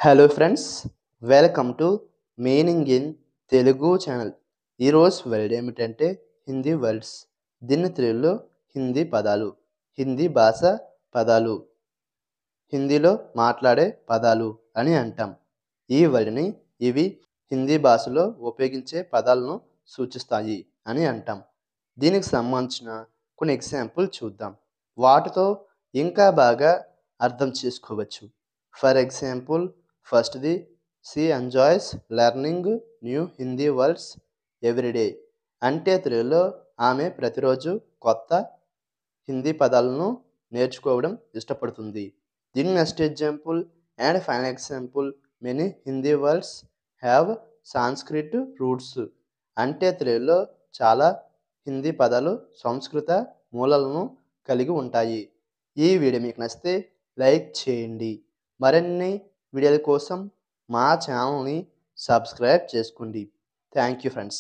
Hello friends, welcome to meaning in Telugu channel. ఈరోజు word ఏమిటంటే Hindi words. దీన్ని తెలుగులో హిందీ పదాలు, హిందీ భాష పదాలు, హిందీలో మాట్లాడే పదాలు అని అంటాం. ఈ వర్డ్ని ఇవి హిందీ భాషలో ఉపయోగించే పదాలను సూచిస్తాయి అని అంటాం. దీనికి సంబంధించిన కొన్ని ఎగ్జాంపుల్ చూద్దాం. వాటితో ఇంకా బాగా అర్థం చేసుకోవచ్చు. ఫర్ ఎగ్జాంపుల్, ఫస్ట్‌ది, she enjoys learning new Hindi words everyday. అంటే తెలుగులో ఆమె ప్రతిరోజు కొత్త హిందీ పదాలను నేర్చుకోవడం ఇష్టపడుతుంది. దీని next example and final example, many Hindi words have Sanskrit roots. అంటే తెలుగులో చాలా హిందీ పదాలు సంస్కృత మూలాలను కలిగి ఉంటాయి. ఈ వీడియో మీకు నచ్చితే లైక్ చేయండి. మరిన్ని వీడియోల కోసం మా ఛానల్ని సబ్స్క్రైబ్ చేసుకోండి. Thank you friends.